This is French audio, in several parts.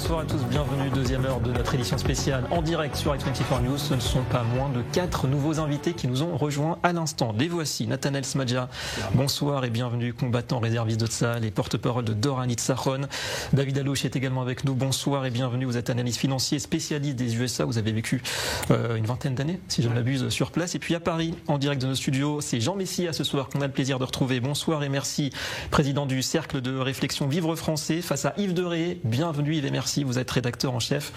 Bonsoir à tous, bienvenue, deuxième heure de notre édition spéciale en direct sur i24 News. Ce ne sont pas moins de 4 nouveaux invités qui nous ont rejoints à l'instant. Les voici, Nathanaël Smadja, bonsoir et bienvenue, combattant réserviste de Tsahal et porte-parole de Dor HaNitzachon. David Allouche est également avec nous, bonsoir et bienvenue, vous êtes analyste financier, spécialiste des USA, vous avez vécu une vingtaine d'années, si je ne m'abuse, sur place. Et puis à Paris, en direct de nos studios, c'est Jean Messia ce soir qu'on a le plaisir de retrouver. Bonsoir et merci, président du Cercle de réflexion Vivre Français, face à Yves Deré. Bienvenue Yves et merci, vous êtes rédacteur en chef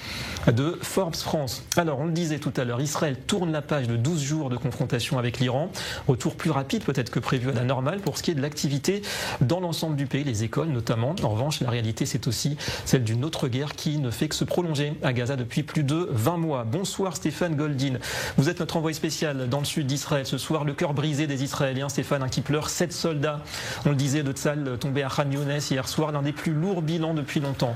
de Forbes France. Alors on le disait tout à l'heure, Israël tourne la page de 12 jours de confrontation avec l'Iran. Retour plus rapide peut-être que prévu à la normale pour ce qui est de l'activité dans l'ensemble du pays, les écoles notamment. En revanche, la réalité c'est aussi celle d'une autre guerre qui ne fait que se prolonger à Gaza depuis plus de 20 mois. Bonsoir Stéphane Goldin, vous êtes notre envoyé spécial dans le sud d'Israël ce soir, le cœur brisé des Israéliens. Stéphane, qui pleure, 7 soldats, on le disait, de Tsahal tombés à Khan Younes hier soir, l'un des plus lourds bilans depuis longtemps.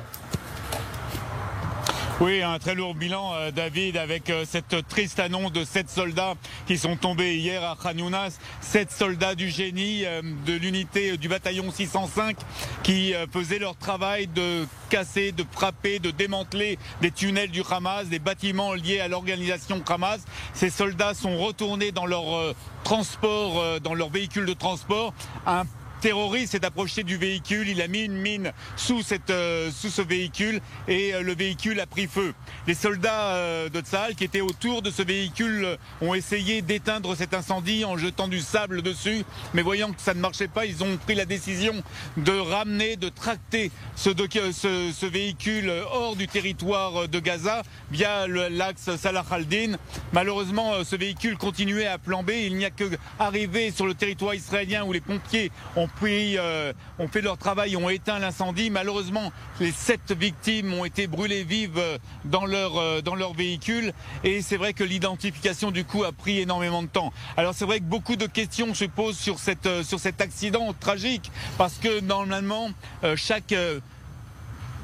Oui, un très lourd bilan, David, avec cette triste annonce de 7 soldats qui sont tombés hier à Khan Younes. 7 soldats du génie de l'unité du bataillon 605 qui faisaient leur travail de casser, de frapper, de démanteler des tunnels du Hamas, des bâtiments liés à l'organisation Hamas. Ces soldats sont retournés dans leur transport, dans leur véhicule de transport. Un terroriste s'est approché du véhicule, il a mis une mine sous ce véhicule et le véhicule a pris feu. Les soldats de Tsahal qui étaient autour de ce véhicule ont essayé d'éteindre cet incendie en jetant du sable dessus, mais voyant que ça ne marchait pas, ils ont pris la décision de ramener, de tracter ce véhicule hors du territoire de Gaza via l'axe Salah al-Din. Malheureusement, ce véhicule continuait à flamber, il n'y a que arrivé sur le territoire israélien où les pompiers ont fait leur travail, ont éteint l'incendie. Malheureusement, les 7 victimes ont été brûlées vives dans leur véhicule et c'est vrai que l'identification du coup a pris énormément de temps. Alors c'est vrai que beaucoup de questions se posent sur cet accident tragique parce que normalement chaque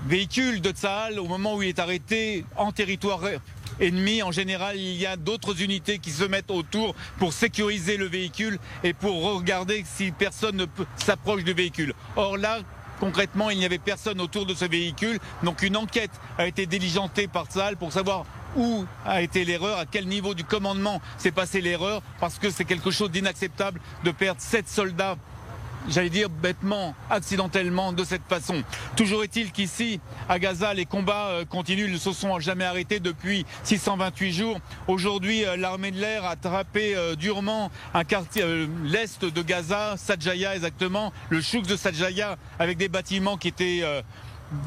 véhicule de Tsahal, au moment où il est arrêté en territoire ennemi, en général, il y a d'autres unités qui se mettent autour pour sécuriser le véhicule et pour regarder si personne ne s'approche du véhicule. Or là, concrètement, il n'y avait personne autour de ce véhicule. Donc une enquête a été diligentée par Tsahal pour savoir où a été l'erreur, à quel niveau du commandement s'est passée l'erreur, parce que c'est quelque chose d'inacceptable de perdre 7 soldats, j'allais dire bêtement, accidentellement, de cette façon. Toujours est-il qu'ici, à Gaza, les combats continuent, ils ne se sont jamais arrêtés depuis 628 jours. Aujourd'hui, l'armée de l'air a attrapé durement un quartier, l'est de Gaza, Sajaya exactement, le chouk de Sajaya, avec des bâtiments qui étaient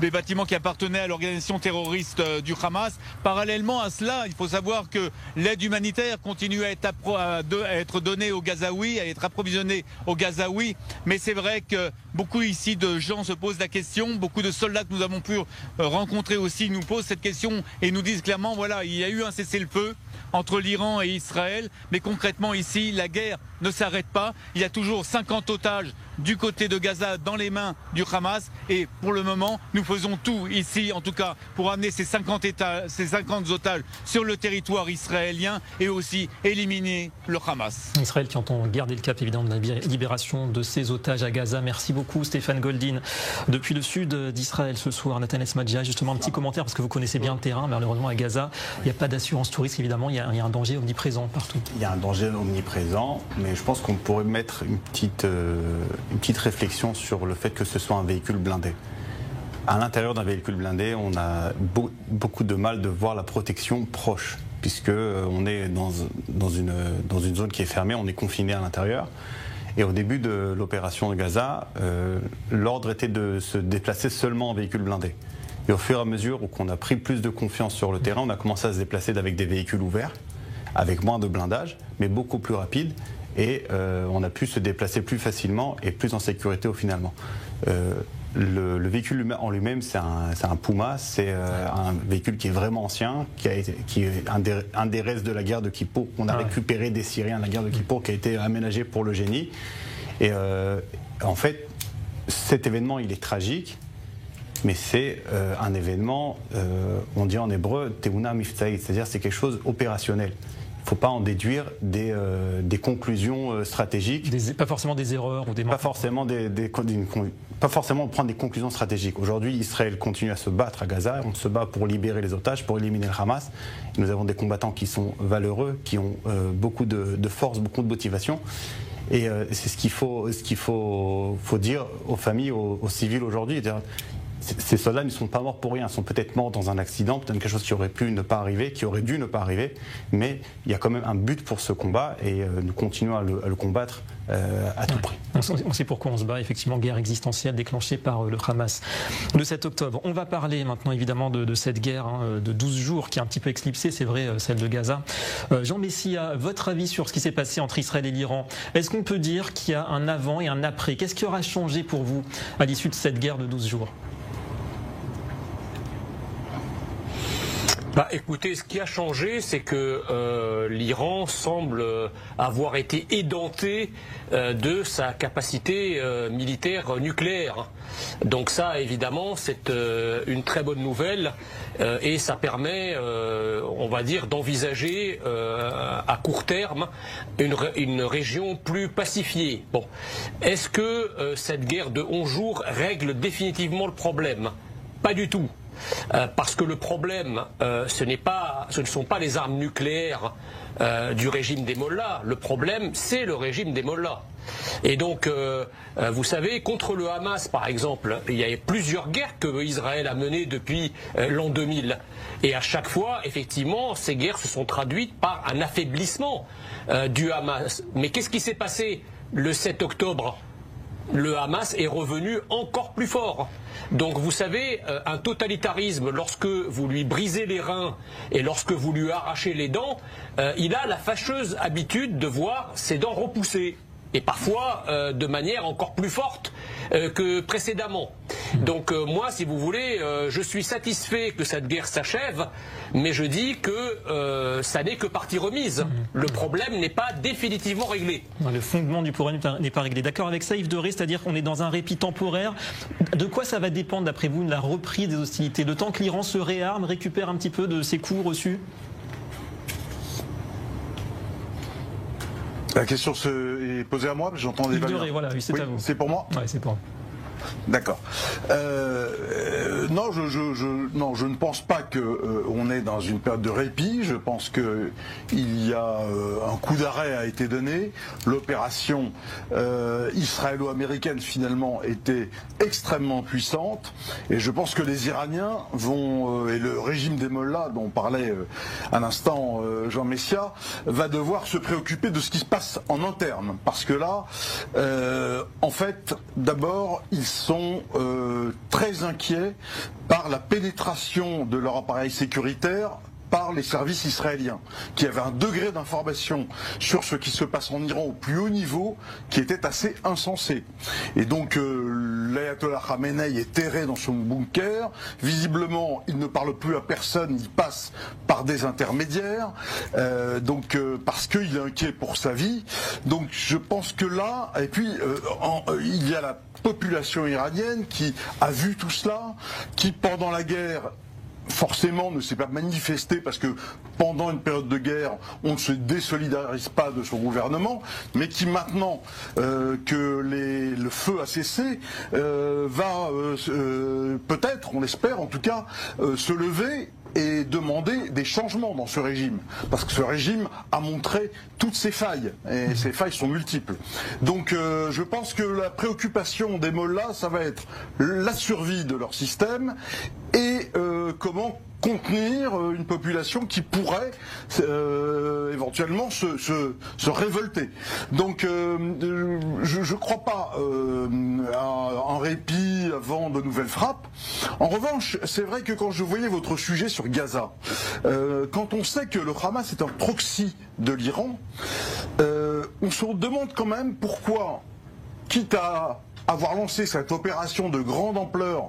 des bâtiments qui appartenaient à l'organisation terroriste du Hamas. Parallèlement à cela, il faut savoir que l'aide humanitaire continue à être donnée aux Gazaouis, à être approvisionnée aux Gazaouis. Mais c'est vrai que beaucoup ici de gens se posent la question, beaucoup de soldats que nous avons pu rencontrer aussi nous posent cette question et nous disent clairement, voilà, il y a eu un cessez-le-feu entre l'Iran et Israël, mais concrètement ici, la guerre ne s'arrête pas. Il y a toujours 50 otages du côté de Gaza dans les mains du Hamas et pour le moment, nous faisons tout ici, en tout cas, pour amener ces 50 otages sur le territoire israélien et aussi éliminer le Hamas. Israël qui entend garder le cap évidemment de la libération de ces otages à Gaza. Merci beaucoup Stéphane Goldin. Depuis le sud d'Israël ce soir, Nathanaël Smadja, justement un petit commentaire parce que vous connaissez bien le terrain. Malheureusement à Gaza, il n'y a pas d'assurance touriste évidemment, il y a un danger omniprésent partout. Il y a un danger omniprésent, mais je pense qu'on pourrait mettre une petite réflexion sur le fait que ce soit un véhicule blindé. À l'intérieur d'un véhicule blindé, on a beaucoup de mal de voir la protection proche, puisque on est dans une zone qui est fermée, on est confiné à l'intérieur. Et au début de l'opération de Gaza, l'ordre était de se déplacer seulement en véhicule blindé. Et au fur et à mesure qu'on a pris plus de confiance sur le terrain, on a commencé à se déplacer avec des véhicules ouverts, avec moins de blindage, mais beaucoup plus rapide. Et on a pu se déplacer plus facilement et plus en sécurité finalement. Le véhicule en lui-même, c'est un Puma, c'est un véhicule qui est vraiment ancien, qui est un des restes de la guerre de Kippour, qu'on a récupéré des Syriens de la guerre de Kippour, qui a été aménagé pour le génie. Et en fait, cet événement, il est tragique, mais c'est un événement, on dit en hébreu, Teuna Miftaït, c'est-à-dire c'est quelque chose opérationnel. Il faut pas en déduire des conclusions stratégiques. Pas forcément des erreurs ou des pas forcément pas forcément prendre des conclusions stratégiques. Aujourd'hui, Israël continue à se battre à Gaza. On se bat pour libérer les otages, pour éliminer le Hamas. Et nous avons des combattants qui sont valeureux, qui ont beaucoup de force, beaucoup de motivation. Et c'est ce qu'il faut dire aux familles, aux civils aujourd'hui. Ces soldats ne sont pas morts pour rien, ils sont peut-être morts dans un accident, peut-être quelque chose qui aurait pu ne pas arriver, qui aurait dû ne pas arriver, mais il y a quand même un but pour ce combat et nous continuons à le combattre à tout prix. On sait pourquoi on se bat, effectivement, guerre existentielle déclenchée par le Hamas le 7 octobre. On va parler maintenant évidemment de cette guerre de 12 jours qui est un petit peu éclipsée, c'est vrai, celle de Gaza. Jean Messia, votre avis sur ce qui s'est passé entre Israël et l'Iran, est-ce qu'on peut dire qu'il y a un avant et un après? Qu'est-ce qui aura changé pour vous à l'issue de cette guerre de 12 jours? Écoutez, ce qui a changé, c'est que l'Iran semble avoir été édenté de sa capacité militaire nucléaire. Donc ça, évidemment, c'est une très bonne nouvelle et ça permet, on va dire, d'envisager à court terme une région plus pacifiée. Bon, est-ce que cette guerre de 11 jours règle définitivement le problème? Pas du tout. Parce que le problème, ce ne sont pas les armes nucléaires du régime des Mollahs. Le problème, c'est le régime des Mollahs. Et donc, vous savez, contre le Hamas, par exemple, il y a plusieurs guerres que Israël a menées depuis l'an 2000. Et à chaque fois, effectivement, ces guerres se sont traduites par un affaiblissement du Hamas. Mais qu'est-ce qui s'est passé le 7 octobre ? Le Hamas est revenu encore plus fort. Donc vous savez, un totalitarisme, lorsque vous lui brisez les reins et lorsque vous lui arrachez les dents, il a la fâcheuse habitude de voir ses dents repousser. Et parfois de manière encore plus forte que précédemment. Donc moi, si vous voulez, je suis satisfait que cette guerre s'achève, mais je dis que ça n'est que partie remise. Le problème n'est pas définitivement réglé. Le fondement du problème n'est pas réglé. D'accord avec ça, Yves Doré, c'est-à-dire qu'on est dans un répit temporaire. De quoi ça va dépendre, d'après vous, de la reprise des hostilités? Le temps que l'Iran se réarme, récupère un petit peu de ses coups reçus? La question est posée à moi, parce que j'entends des Doré, voilà, oui, c'est à vous. C'est pour moi? Oui, c'est pour moi. D'accord. Non, je ne pense pas qu'on est dans une période de répit. Je pense que il y a un coup d'arrêt a été donné. L'opération israélo-américaine finalement était extrêmement puissante, et je pense que les Iraniens vont et le régime des Mollahs dont parlait à l'instant Jean Messia va devoir se préoccuper de ce qui se passe en interne, parce que là, en fait, d'abord ils sont très inquiets par la pénétration de leur appareil sécuritaire par les services israéliens, qui avaient un degré d'information sur ce qui se passe en Iran au plus haut niveau qui était assez insensé. Et donc l'ayatollah Khamenei est terré dans son bunker. Visiblement, il ne parle plus à personne, il passe par des intermédiaires, parce qu'il est inquiet pour sa vie. Donc je pense que là, et puis il y a la population iranienne qui a vu tout cela, qui pendant la guerre forcément ne s'est pas manifesté, parce que pendant une période de guerre on ne se désolidarise pas de son gouvernement, mais qui maintenant que le feu a cessé va peut-être, on l'espère en tout cas, se lever et demander des changements dans ce régime, parce que ce régime a montré toutes ses failles, et ces failles sont multiples. Donc je pense que la préoccupation des Mollahs, ça va être la survie de leur système et comment contenir une population qui pourrait éventuellement se révolter. Donc je ne crois pas à un répit avant de nouvelles frappes. En revanche, c'est vrai que quand je voyais votre sujet sur Gaza, quand on sait que le Hamas est un proxy de l'Iran, on se demande quand même pourquoi, quitte à avoir lancé cette opération de grande ampleur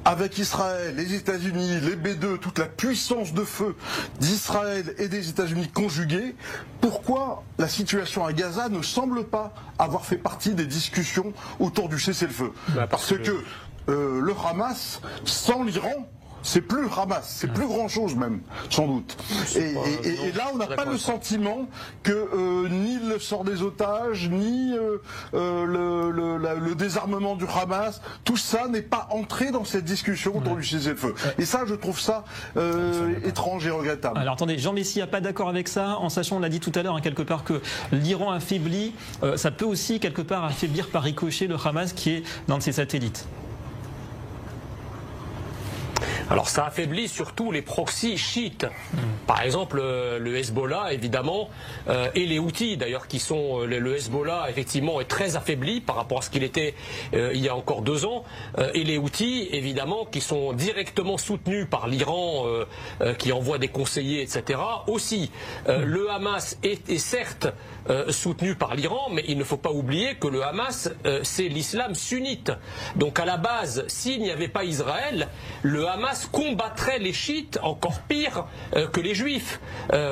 avec Israël, les États-Unis, les B2, toute la puissance de feu d'Israël et des États-Unis conjuguée, pourquoi la situation à Gaza ne semble pas avoir fait partie des discussions autour du cessez-le-feu? Parce que le Hamas, sans l'Iran, c'est plus Hamas, c'est plus grand chose même, sans doute. Et là, on n'a pas le sentiment que ni le sort des otages, ni le désarmement du Hamas, tout ça n'est pas entré dans cette discussion autour du cessez-le-feu. Et ça, je trouve ça étrange et regrettable. Alors attendez, Jean Messia pas d'accord avec ça, en sachant, on l'a dit tout à l'heure, quelque part que l'Iran affaibli, ça peut aussi quelque part affaiblir par ricochet le Hamas qui est l'un de ses satellites. Alors ça affaiblit surtout les proxys chiites. Par exemple le Hezbollah évidemment et les Houthis d'ailleurs qui sont le Hezbollah effectivement est très affaibli par rapport à ce qu'il était il y a encore 2 ans et les Houthis évidemment qui sont directement soutenus par l'Iran qui envoie des conseillers etc. aussi. Le Hamas est certes soutenu par l'Iran mais il ne faut pas oublier que le Hamas c'est l'islam sunnite. Donc à la base s'il n'y avait pas Israël, le Hamas combattrait les chiites encore pire que les juifs.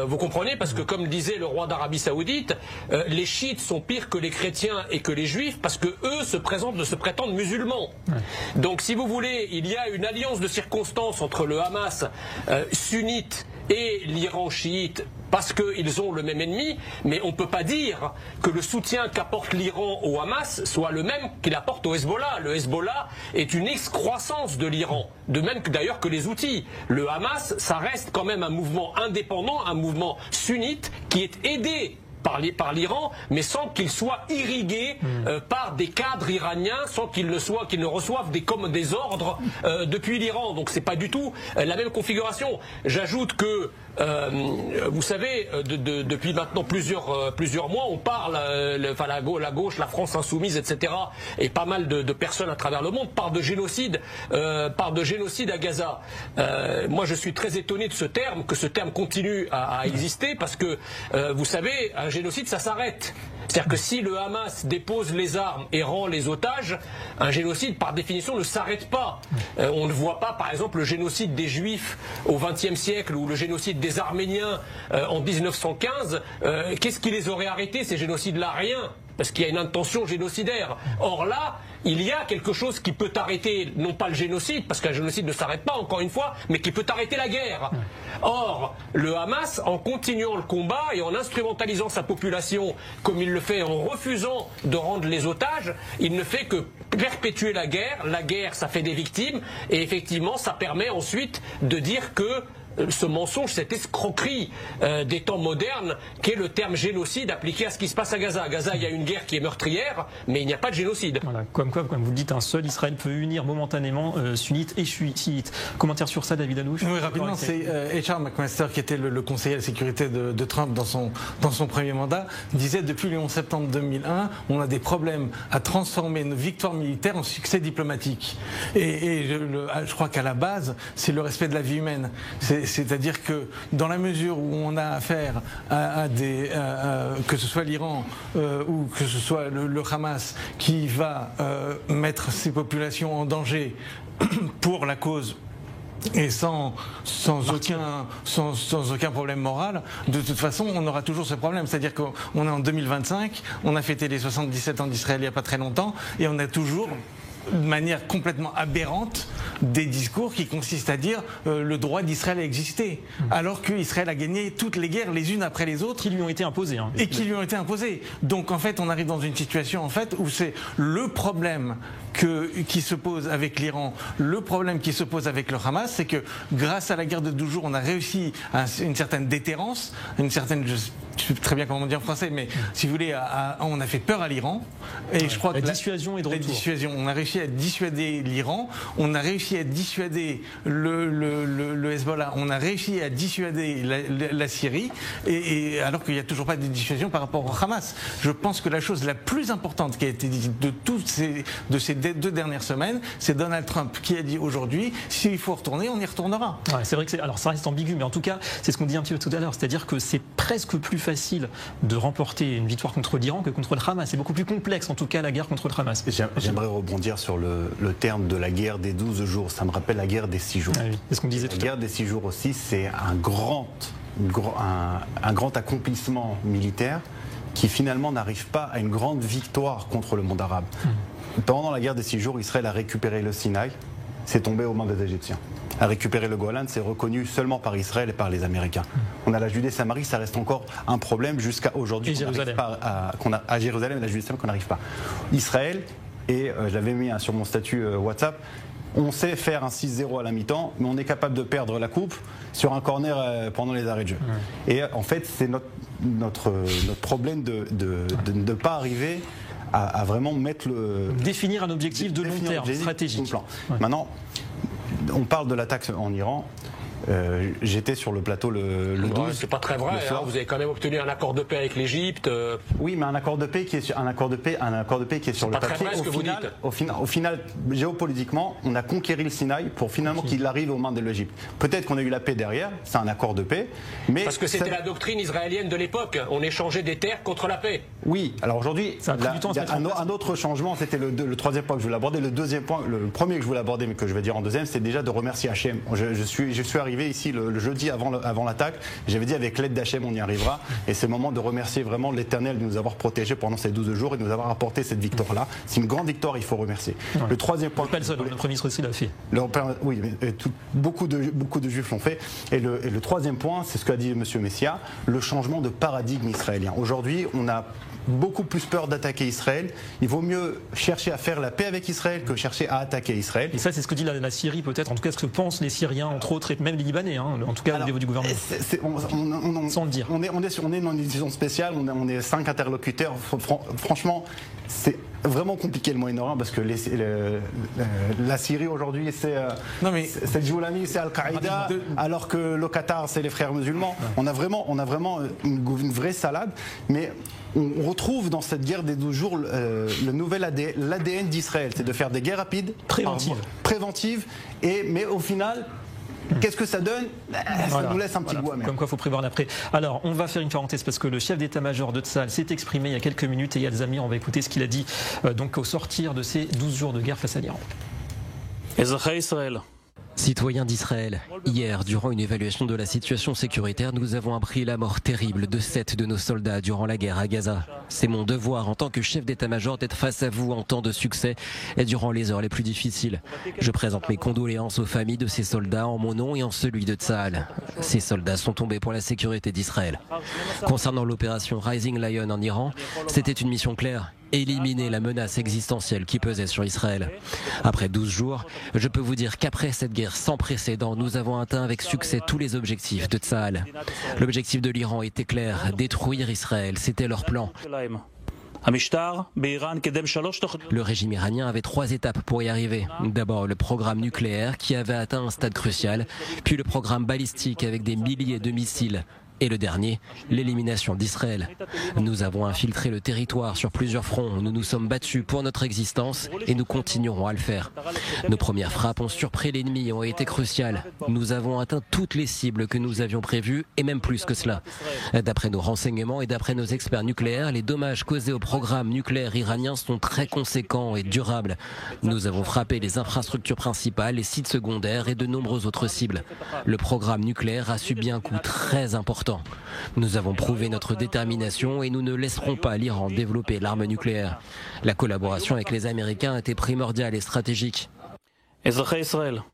Vous comprenez? Parce que comme disait le roi d'Arabie Saoudite, les chiites sont pires que les chrétiens et que les juifs parce que eux se prétendent musulmans. Donc si vous voulez, il y a une alliance de circonstances entre le Hamas sunnite et l'Iran chiite parce qu'ils ont le même ennemi, mais on ne peut pas dire que le soutien qu'apporte l'Iran au Hamas soit le même qu'il apporte au Hezbollah. Le Hezbollah est une excroissance de l'Iran, de même que d'ailleurs que les Houthis. Le Hamas, ça reste quand même un mouvement indépendant, un mouvement sunnite qui est aidé par l'Iran, mais sans qu'il soit irrigué par des cadres iraniens, sans qu'ils ne reçoivent des ordres depuis l'Iran. Donc c'est pas du tout la même configuration. J'ajoute que vous savez, depuis maintenant plusieurs mois, on parle, la gauche, la France insoumise, etc., et pas mal de personnes à travers le monde parlent de génocide à Gaza. Moi, je suis très étonné de que ce terme continue à exister, parce que vous savez, un génocide, ça s'arrête. C'est-à-dire que si le Hamas dépose les armes et rend les otages, un génocide par définition ne s'arrête pas. On ne voit pas par exemple le génocide des Juifs au XXe siècle ou le génocide des Arméniens en 1915. Qu'est-ce qui les aurait arrêtés ces génocides-là? Rien. Parce qu'il y a une intention génocidaire. Or là, il y a quelque chose qui peut arrêter, non pas le génocide, parce qu'un génocide ne s'arrête pas, encore une fois, mais qui peut arrêter la guerre. Or, le Hamas, en continuant le combat et en instrumentalisant sa population, comme il le fait en refusant de rendre les otages, il ne fait que perpétuer la guerre. La guerre, ça fait des victimes, et effectivement, ça permet ensuite de dire que ce mensonge, cette escroquerie des temps modernes, qu'est le terme génocide appliqué à ce qui se passe à Gaza. À Gaza, il y a une guerre qui est meurtrière, mais il n'y a pas de génocide. Voilà, comme vous le dites, un seul Israël peut unir momentanément sunnites et chiites. Commentaire sur ça, David Alouche? Oui, rapidement, c'est H.R. McMaster, qui était le conseiller à la sécurité de Trump dans son premier mandat, disait depuis le 11 septembre 2001, on a des problèmes à transformer nos victoires militaires en succès diplomatique. Et je crois qu'à la base, c'est le respect de la vie humaine. C'est-à-dire que dans la mesure où on a affaire à que ce soit l'Iran ou que ce soit le Hamas qui va mettre ses populations en danger pour la cause et sans aucun problème moral, de toute façon on aura toujours ce problème. C'est-à-dire qu'on est en 2025, on a fêté les 77 ans d'Israël il n'y a pas très longtemps et on a toujours de manière complètement aberrante des discours qui consistent à dire le droit d'Israël à exister, alors qu'Israël a gagné toutes les guerres les unes après les autres qui lui ont été imposées et qui lui ont été imposées. Donc en fait on arrive dans une situation en fait où c'est le problème qui se pose avec l'Iran, le problème qui se pose avec le Hamas, c'est que grâce à la guerre de 12 jours on a réussi à une certaine déterrence, je sais très bien comment on dit en français, mais si vous voulez, on a fait peur à l'Iran. Et je crois que la dissuasion est de retour. On a réussi à dissuader l'Iran, on a réussi à dissuader le Hezbollah, on a réussi à dissuader la Syrie, et alors qu'il n'y a toujours pas de dissuasion par rapport au Hamas. Je pense que la chose la plus importante qui a été dite de ces 2 dernières semaines, c'est Donald Trump qui a dit aujourd'hui, s'il faut retourner, on y retournera. Ouais, c'est vrai que alors ça reste ambigu, mais en tout cas, c'est ce qu'on dit un petit peu tout à l'heure, c'est-à-dire que c'est presque plus facile de remporter une victoire contre l'Iran que contre le Hamas. C'est beaucoup plus complexe, en tout cas, la guerre contre le Hamas. J'aimerais rebondir sur le terme de la guerre des 12 jours. Ça me rappelle la guerre des 6 jours. Ah oui, c'est ce qu'on disait tout à l'heure. La guerre des 6 jours aussi, c'est un grand accomplissement militaire qui finalement n'arrive pas à une grande victoire contre le monde arabe. Pendant la guerre des 6 jours, Israël a récupéré le Sinaï, c'est tombé aux mains des Égyptiens. à récupérer le Golan, c'est reconnu seulement par Israël et par les Américains. On a la Judée-Samarie, ça reste encore un problème jusqu'à aujourd'hui. À Jérusalem et la Judée-Samarie qu'on n'arrive pas. Israël, et je l'avais mis sur mon statut WhatsApp, on sait faire un 6-0 à la mi-temps, mais on est capable de perdre la coupe sur un corner pendant les arrêts de jeu. Et en fait, c'est notre problème de ne pas arriver à vraiment mettre définir un objectif de long terme, stratégique. Maintenant, on parle de l'attaque en Iran. J'étais sur le plateau le 12. C'est pas très vrai. Vous avez quand même obtenu un accord de paix avec l'Égypte. Oui, mais un accord de paix qui est sur le papier. Au final, géopolitiquement, on a conquéri le Sinaï pour finalement qu'il arrive aux mains de l'Égypte. Peut-être qu'on a eu la paix derrière. C'est un accord de paix, mais parce que c'était la doctrine israélienne de l'époque. On échangeait des terres contre la paix. Oui. Alors aujourd'hui, un autre changement, c'était le troisième point que je voulais aborder. Le deuxième point, le premier que je voulais aborder, mais que je vais dire en deuxième, c'est déjà de remercier Hachem. Je suis arrivé ici le jeudi avant l'attaque, j'avais dit avec l'aide d'Hachem on y arrivera, et c'est le moment de remercier vraiment l'Éternel de nous avoir protégés pendant ces 12 jours et de nous avoir apporté cette victoire-là. C'est une grande victoire, il faut remercier. Ouais. Le troisième point... Pas le seul, le Premier ministre aussi l'a fait. Oui, beaucoup de Juifs l'ont fait. Et le troisième point, c'est ce qu'a dit M. Messia, le changement de paradigme israélien. Aujourd'hui, on a beaucoup plus peur d'attaquer Israël. Il vaut mieux chercher à faire la paix avec Israël que chercher à attaquer Israël. Et ça, c'est ce que dit la Syrie peut-être, en tout cas ce que pensent les Syriens, entre autres, et même les Libanais, en tout cas au niveau du gouvernement. Sans le dire. On est dans une décision spéciale, on est 5 interlocuteurs. Franchement, c'est vraiment compliqué le Moyen-Orient parce que la Syrie aujourd'hui c'est le Joulani, c'est Al-Qaïda, alors que le Qatar c'est les frères musulmans. On a vraiment une vraie salade, mais on retrouve dans cette guerre des 12 jours l'ADN d'Israël, c'est de faire des guerres rapides, préventives, mais au final... Qu'est-ce que ça donne? Ça nous laisse un petit goût amer. Comme quoi, il faut prévoir l'après. Alors, on va faire une parenthèse parce que le chef d'état-major de Tsahal s'est exprimé il y a quelques minutes et Eyal Zamir, on va écouter ce qu'il a dit donc au sortir de ces 12 jours de guerre face à l'Iran. Citoyens d'Israël, hier, durant une évaluation de la situation sécuritaire, nous avons appris la mort terrible de 7 de nos soldats durant la guerre à Gaza. C'est mon devoir en tant que chef d'état-major d'être face à vous en temps de succès et durant les heures les plus difficiles. Je présente mes condoléances aux familles de ces soldats en mon nom et en celui de Tsahal. Ces soldats sont tombés pour la sécurité d'Israël. Concernant l'opération Rising Lion en Iran, c'était une mission claire. Éliminer la menace existentielle qui pesait sur Israël. Après 12 jours, je peux vous dire qu'après cette guerre sans précédent, nous avons atteint avec succès tous les objectifs de Tsahal. L'objectif de l'Iran était clair, détruire Israël, c'était leur plan. Le régime iranien avait 3 étapes pour y arriver. D'abord le programme nucléaire qui avait atteint un stade crucial, puis le programme balistique avec des milliers de missiles. Et le dernier, l'élimination d'Israël. Nous avons infiltré le territoire sur plusieurs fronts, nous nous sommes battus pour notre existence et nous continuerons à le faire. Nos premières frappes ont surpris l'ennemi et ont été cruciales. Nous avons atteint toutes les cibles que nous avions prévues et même plus que cela. D'après nos renseignements et d'après nos experts nucléaires, les dommages causés au programme nucléaire iranien sont très conséquents et durables. Nous avons frappé les infrastructures principales, les sites secondaires et de nombreuses autres cibles. Le programme nucléaire a subi un coup très important. Nous avons prouvé notre détermination et nous ne laisserons pas l'Iran développer l'arme nucléaire. La collaboration avec les Américains était primordiale et stratégique.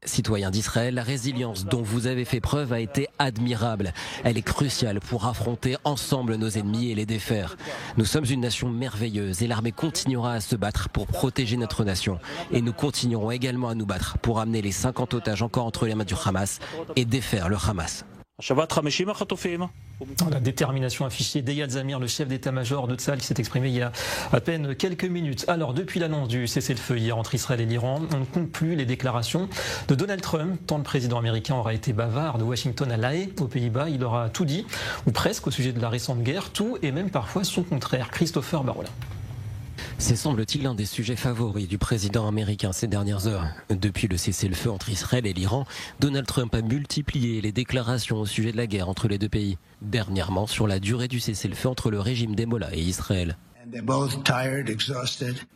Citoyens d'Israël, la résilience dont vous avez fait preuve a été admirable. Elle est cruciale pour affronter ensemble nos ennemis et les défaire. Nous sommes une nation merveilleuse et l'armée continuera à se battre pour protéger notre nation. Et nous continuerons également à nous battre pour amener les 50 otages encore entre les mains du Hamas et défaire le Hamas. La détermination affichée d'Eyal Zamir, le chef d'état-major de Tsahal, qui s'est exprimé il y a à peine quelques minutes. Alors, depuis l'annonce du cessez-le-feu hier entre Israël et l'Iran, on ne compte plus les déclarations de Donald Trump. Tant le président américain aura été bavard, de Washington à La Haye, aux Pays-Bas, il aura tout dit, ou presque, au sujet de la récente guerre, tout et même parfois son contraire. Christopher Barola. C'est semble-t-il l'un des sujets favoris du président américain ces dernières heures. Depuis le cessez-le-feu entre Israël et l'Iran, Donald Trump a multiplié les déclarations au sujet de la guerre entre les deux pays. Dernièrement sur la durée du cessez-le-feu entre le régime des Mollahs et Israël.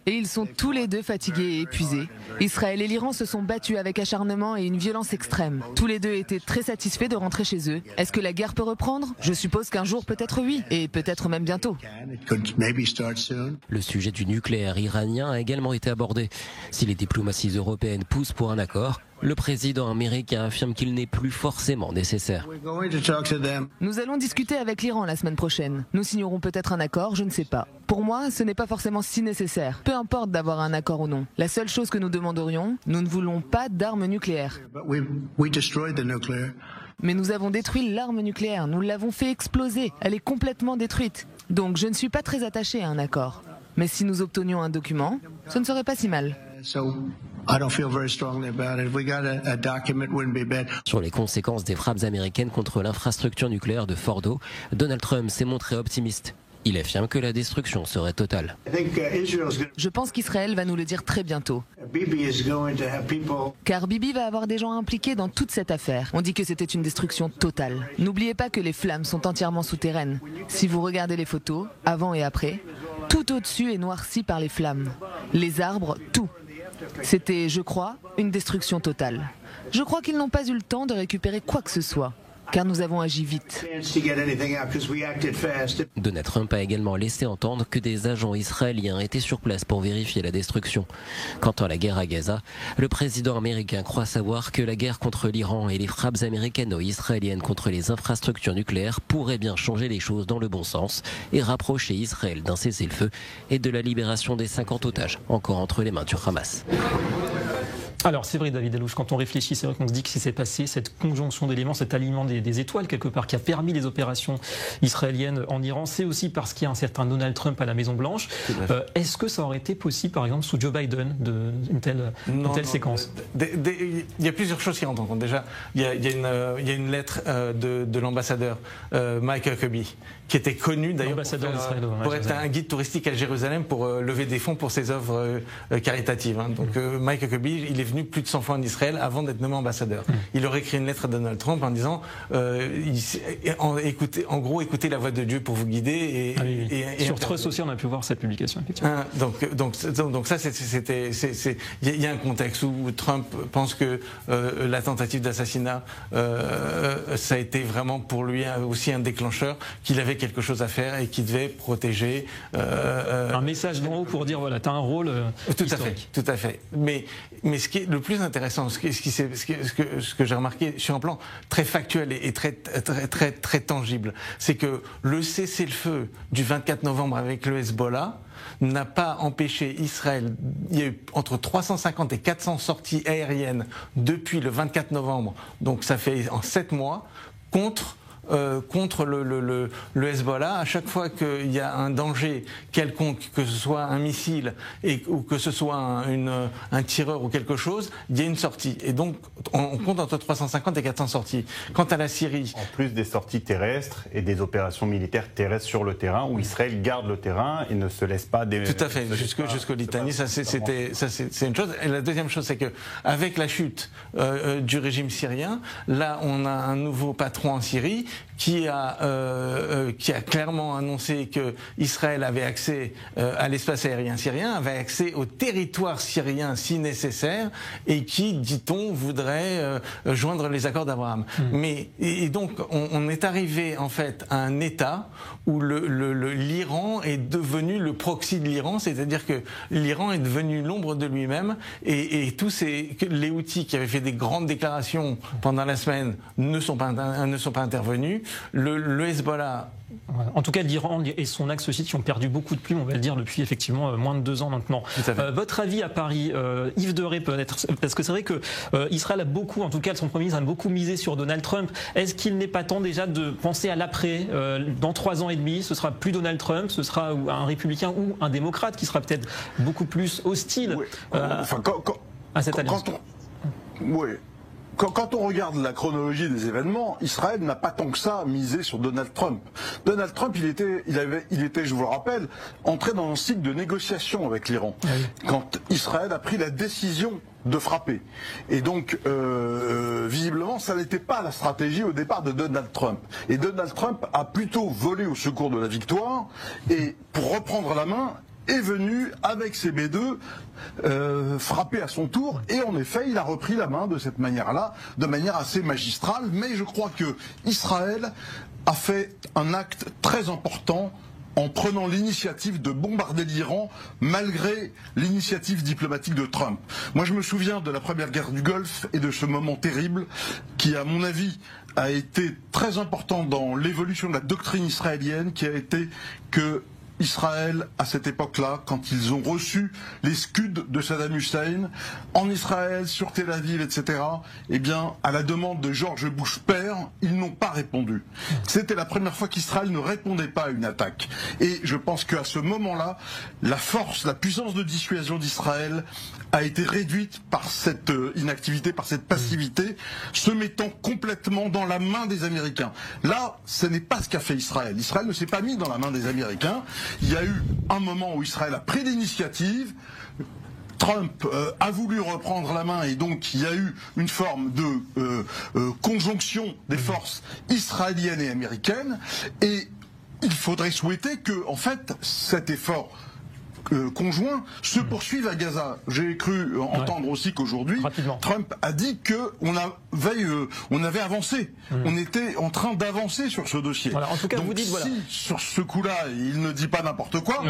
Et ils sont tous les deux fatigués et épuisés. Israël et l'Iran se sont battus avec acharnement et une violence extrême. Tous les deux étaient très satisfaits de rentrer chez eux. Est-ce que la guerre peut reprendre? Je suppose qu'un jour peut-être oui, et peut-être même bientôt. Le sujet du nucléaire iranien a également été abordé. Si les diplomaties européennes poussent pour un accord, Le président américain affirme qu'il n'est plus forcément nécessaire. Nous allons discuter avec l'Iran la semaine prochaine. Nous signerons peut-être un accord, je ne sais pas. Pour moi, ce n'est pas forcément si nécessaire. Peu importe d'avoir un accord ou non. La seule chose que nous demanderions, nous ne voulons pas d'armes nucléaires. Mais nous avons détruit l'arme nucléaire, nous l'avons fait exploser. Elle est complètement détruite. Donc je ne suis pas très attaché à un accord. Mais si nous obtenions un document, ce ne serait pas si mal. Sur les conséquences des frappes américaines contre l'infrastructure nucléaire de Fordo, Donald Trump s'est montré optimiste. Il affirme que la destruction serait totale. Je pense qu'Israël va nous le dire très bientôt. Car Bibi va avoir des gens impliqués dans toute cette affaire. On dit que c'était une destruction totale. N'oubliez pas que les flammes sont entièrement souterraines. Si vous regardez les photos, avant et après, tout au-dessus est noirci par les flammes. Les arbres, tout. C'était, je crois, une destruction totale. Je crois qu'ils n'ont pas eu le temps de récupérer quoi que ce soit. Car nous avons agi vite. Donald Trump a également laissé entendre que des agents israéliens étaient sur place pour vérifier la destruction. Quant à la guerre à Gaza, le président américain croit savoir que la guerre contre l'Iran et les frappes américano-israéliennes contre les infrastructures nucléaires pourraient bien changer les choses dans le bon sens et rapprocher Israël d'un cessez-le-feu et de la libération des 50 otages encore entre les mains du Hamas. Alors c'est vrai David Delouche, quand on réfléchit, c'est vrai qu'on se dit que c'est passé cette conjonction d'éléments, cet alignement des étoiles quelque part qui a permis les opérations israéliennes en Iran, c'est aussi parce qu'il y a un certain Donald Trump à la Maison Blanche. Est-ce que ça aurait été possible par exemple sous Joe Biden une telle séquence? Il y a plusieurs choses qui rentrent en compte. Déjà, il y a une lettre de l'ambassadeur Mike Huckabee qui était connu d'ailleurs pour être un guide touristique à Jérusalem pour lever des fonds pour ses œuvres caritatives. Donc Mike Huckabee, il est venu plus de 100 fois en Israël avant d'être nommé ambassadeur. Il aurait écrit une lettre à Donald Trump en disant écoutez la voix de Dieu pour vous guider. Sur Trust aussi, on a pu voir cette publication. Donc ça, il y a un contexte où Trump pense que la tentative d'assassinat, ça a été vraiment pour lui aussi un déclencheur, qu'il avait quelque chose à faire et qu'il devait protéger. Un message d'en haut pour dire voilà, tu as un rôle historique. Tout à fait. Mais ce qui est le plus intéressant, ce que j'ai remarqué sur un plan très factuel et très tangible, c'est que le cessez-le-feu du 24 novembre avec le Hezbollah n'a pas empêché Israël. Il y a eu entre 350 et 400 sorties aériennes depuis le 24 novembre, donc ça fait en 7 mois, contre le Hezbollah. À chaque fois qu'il y a un danger quelconque, que ce soit un missile ou que ce soit un tireur ou quelque chose, il y a une sortie. Et donc, on compte entre 350 et 400 sorties. Quant à la Syrie... En plus des sorties terrestres et des opérations militaires terrestres sur le terrain, où Israël garde le terrain et ne se laisse pas... Tout à fait, jusqu'au Litanie, ça c'est une chose. Et la deuxième chose, c'est que avec la chute du régime syrien, là on a un nouveau patron en Syrie qui a clairement annoncé que Israël avait accès à l'espace aérien syrien, avait accès au territoire syrien si nécessaire, et qui, dit-on, voudrait joindre les accords d'Abraham. Et donc on est arrivé en fait à un état où l'Iran est devenu le proxy de l'Iran, c'est-à-dire que l'Iran est devenu l'ombre de lui-même, et tous les Houthis qui avaient fait des grandes déclarations pendant la semaine ne sont pas intervenus. Le Hezbollah... En tout cas, l'Iran et son axe aussi qui ont perdu beaucoup de plumes, on va le dire, depuis effectivement moins de 2 ans maintenant. Votre avis à Paris, Yves Derey peut-être, parce que c'est vrai que Israël a beaucoup, en tout cas son Premier ministre a beaucoup misé sur Donald Trump. Est-ce qu'il n'est pas temps déjà de penser à l'après? Dans 3 ans et demi, ce sera plus Donald Trump, ce sera un républicain ou un démocrate qui sera peut-être beaucoup plus hostile à cette alliance. Quand on regarde la chronologie des événements, Israël n'a pas tant que ça misé sur Donald Trump. Donald Trump, il était, je vous le rappelle, entré dans un cycle de négociation avec l'Iran. Quand Israël a pris la décision de frapper. Et donc, visiblement, ça n'était pas la stratégie au départ de Donald Trump. Et Donald Trump a plutôt volé au secours de la victoire, et pour reprendre la main, est venu avec ses B2 frapper à son tour, et en effet il a repris la main de cette manière-là, de manière assez magistrale. Mais je crois que Israël a fait un acte très important en prenant l'initiative de bombarder l'Iran malgré l'initiative diplomatique de Trump. Moi je me souviens de la première guerre du Golfe et de ce moment terrible qui, à mon avis, a été très important dans l'évolution de la doctrine israélienne, qui a été que Israël, à cette époque-là, quand ils ont reçu les scuds de Saddam Hussein, en Israël, sur Tel Aviv, etc., eh bien, à la demande de George Bush père, ils n'ont pas répondu. C'était la première fois qu'Israël ne répondait pas à une attaque. Et je pense qu'à ce moment-là, la force, la puissance de dissuasion d'Israël a été réduite par cette inactivité, par cette passivité, se mettant complètement dans la main des Américains. Là, ce n'est pas ce qu'a fait Israël. Israël ne s'est pas mis dans la main des Américains. Il y a eu un moment où Israël a pris l'initiative. Trump a voulu reprendre la main et donc il y a eu une forme de conjonction des forces israéliennes et américaines. Et il faudrait souhaiter que, en fait, cet effort conjoint se poursuivent à Gaza. J'ai cru entendre aussi qu'aujourd'hui, Trump a dit qu'on avait avancé. On était en train d'avancer sur ce dossier. Voilà, en tout cas, donc, vous dites, voilà. Si sur ce coup-là, il ne dit pas n'importe quoi.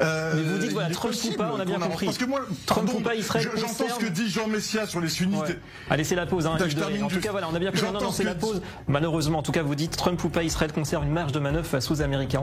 Mais vous dites, voilà, Trump ou pas, on a bien compris. Parce que moi, Trump ou pas, Israël j'entends ce que dit Jean Messia sur les sunnites. Ouais. Allez, c'est la pause. Hein, en tout cas, voilà, on a bien compris. Non, c'est la pause. Malheureusement, en tout cas, vous dites Trump ou pas, Israël conserve une marge de manœuvre face aux Américains.